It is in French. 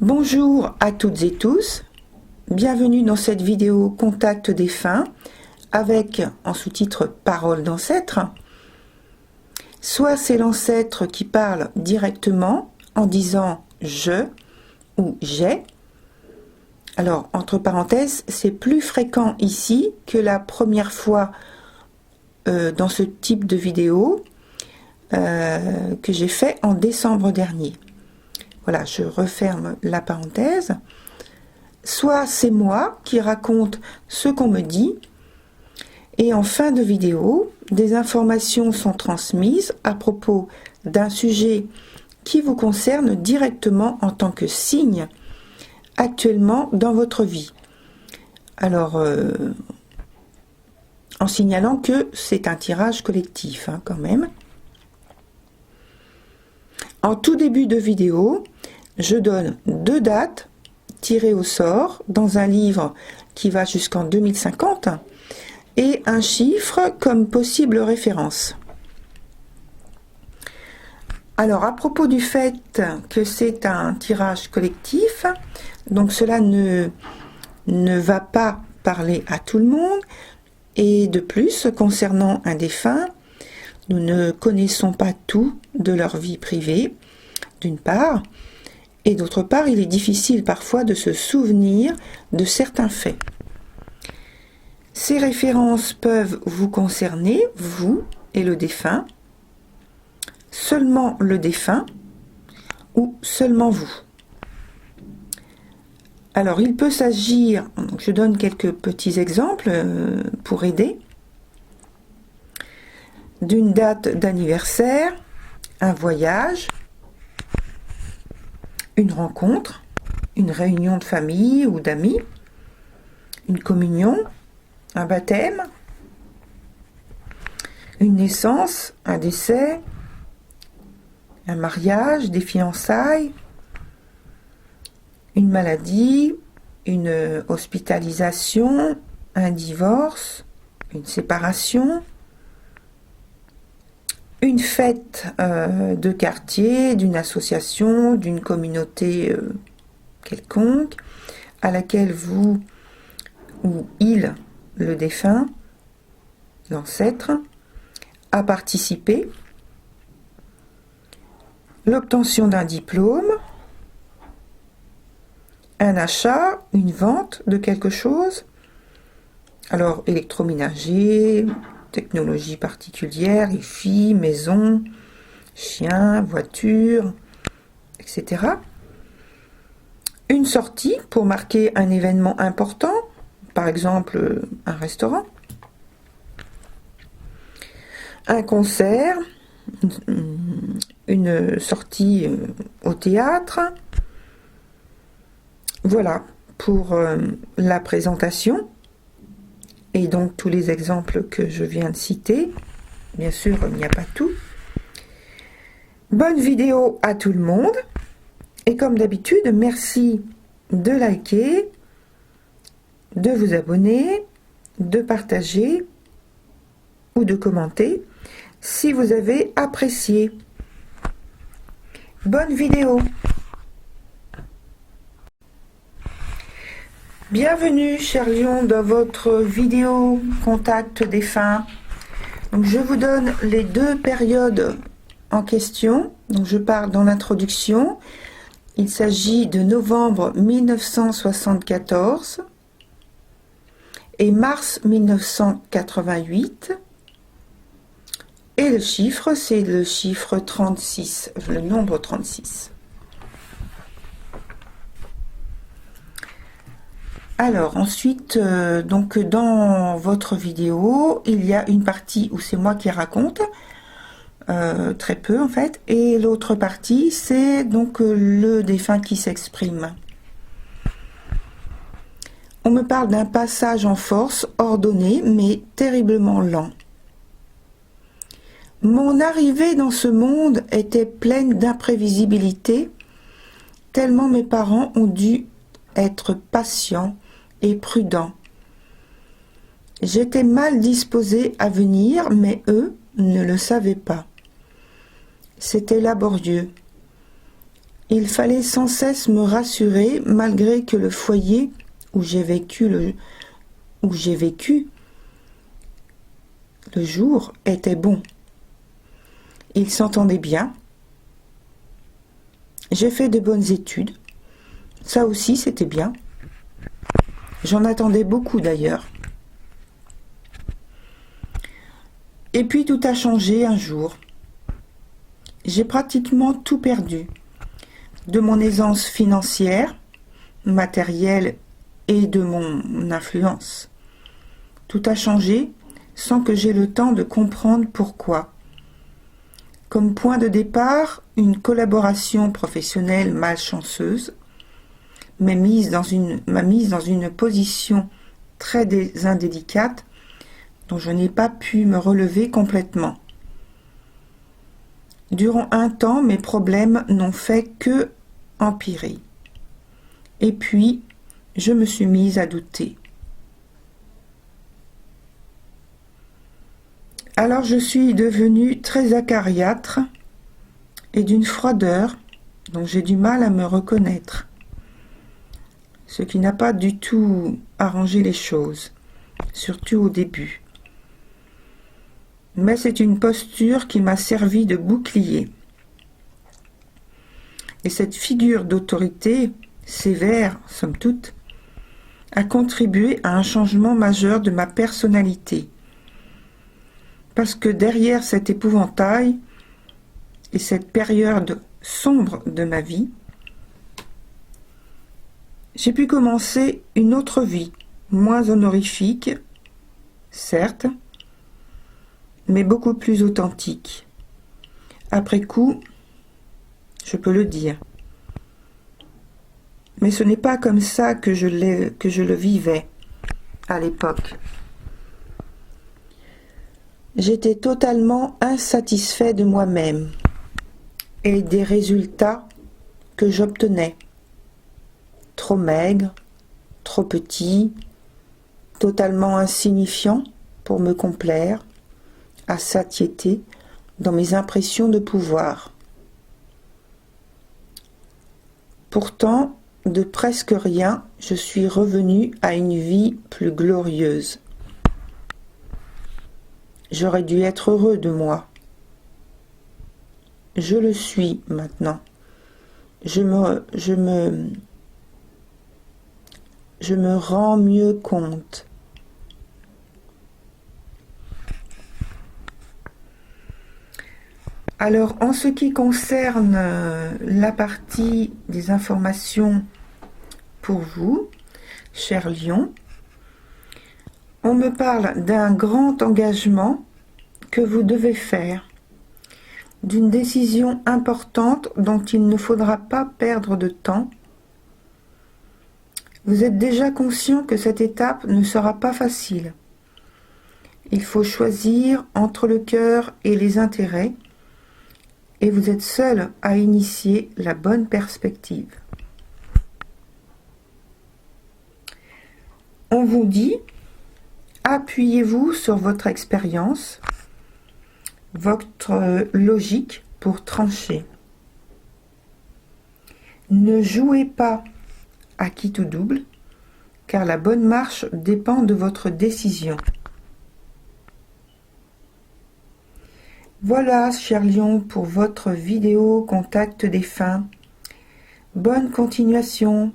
Bonjour à toutes et tous, bienvenue dans cette vidéo Contact défunt avec en sous-titre Paroles d'ancêtre. Soit c'est l'ancêtre qui parle directement en disant je ou j'ai. Alors entre parenthèses, c'est plus fréquent ici que la première fois dans ce type de vidéo que j'ai fait en décembre dernier. Voilà, je referme la parenthèse. Soit c'est moi qui raconte ce qu'on me dit, et en fin de vidéo, des informations sont transmises à propos d'un sujet qui vous concerne directement en tant que signe actuellement dans votre vie. Alors, en signalant que c'est un tirage collectif, quand même. En tout début de vidéo, je donne 2 dates tirées au sort dans un livre qui va jusqu'en 2050 et un chiffre comme possible référence. Alors à propos du fait que c'est un tirage collectif, donc cela ne va pas parler à tout le monde, et de plus concernant un défunt, nous ne connaissons pas tout de leur vie privée, d'une part, et d'autre part, il est difficile parfois de se souvenir de certains faits. Ces références peuvent vous concerner, vous et le défunt, seulement le défunt ou seulement vous. Alors, il peut s'agir, je donne quelques petits exemples pour aider, d'une date d'anniversaire, un voyage, une rencontre, une réunion de famille ou d'amis, une communion, un baptême, une naissance, un décès, un mariage, des fiançailles, une maladie, une hospitalisation, un divorce, une séparation, une fête de quartier, d'une association, d'une communauté quelconque, à laquelle vous ou il, le défunt, l'ancêtre, a participé, l'obtention d'un diplôme, un achat, une vente de quelque chose, alors électroménager, technologie particulière, hi-fi, maison, chien, voiture, etc. Une sortie pour marquer un événement important, par exemple un restaurant. Un concert, une sortie au théâtre. Voilà pour la présentation. Et donc tous les exemples que je viens de citer, bien sûr il n'y a pas tout. Bonne vidéo à tout le monde, et comme d'habitude, merci de liker, de vous abonner, de partager ou de commenter si vous avez apprécié. Bonne vidéo! Bienvenue, chers lions, dans votre vidéo Contact défunt. Donc, je vous donne les 2 périodes en question. Donc, je parle dans l'introduction. Il s'agit de novembre 1974 et mars 1988. Et le chiffre, c'est le chiffre 36, le nombre 36. Alors ensuite, donc dans votre vidéo, il y a une partie où c'est moi qui raconte, très peu en fait, et l'autre partie, c'est donc le défunt qui s'exprime. On me parle d'un passage en force, ordonné, mais terriblement lent. Mon arrivée dans ce monde était pleine d'imprévisibilité, tellement mes parents ont dû être patients et prudents. J'étais mal disposée à venir, mais eux ne le savaient pas. C'était laborieux. Il fallait sans cesse me rassurer, malgré que le foyer où j'ai vécu le jour était bon. Il s'entendait bien. J'ai fait de bonnes études. Ça aussi, c'était bien. J'en attendais beaucoup d'ailleurs. Et puis tout a changé un jour. J'ai pratiquement tout perdu. De mon aisance financière, matérielle et de mon influence. Tout a changé sans que j'aie le temps de comprendre pourquoi. Comme point de départ, une collaboration professionnelle malchanceuse m'a mise dans une position très indélicate dont je n'ai pas pu me relever complètement. Durant un temps, mes problèmes n'ont fait que empirer. Et puis, je me suis mise à douter. Alors je suis devenue très acariâtre et d'une froideur dont j'ai du mal à me reconnaître, ce qui n'a pas du tout arrangé les choses, surtout au début. Mais c'est une posture qui m'a servi de bouclier. Et cette figure d'autorité, sévère, somme toute, a contribué à un changement majeur de ma personnalité. Parce que derrière cet épouvantail et cette période sombre de ma vie, j'ai pu commencer une autre vie, moins honorifique, certes, mais beaucoup plus authentique. Après coup, je peux le dire. Mais ce n'est pas comme ça que je le vivais à l'époque. J'étais totalement insatisfait de moi-même et des résultats que j'obtenais. Trop maigre, trop petit, totalement insignifiant pour me complaire, à satiété dans mes impressions de pouvoir. Pourtant, de presque rien, je suis revenue à une vie plus glorieuse. J'aurais dû être heureux de moi. Je le suis maintenant. Je me rends mieux compte. Alors, en ce qui concerne la partie des informations pour vous, cher Lion, on me parle d'un grand engagement que vous devez faire, d'une décision importante dont il ne faudra pas perdre de temps. Vous êtes déjà conscient que cette étape ne sera pas facile. Il faut choisir entre le cœur et les intérêts, et vous êtes seul à initier la bonne perspective. On vous dit, appuyez-vous sur votre expérience, votre logique pour trancher. Ne jouez pas à quitte ou double, car la bonne marche dépend de votre décision. Voilà, cher Lion, pour votre vidéo Contact défunt. Bonne continuation.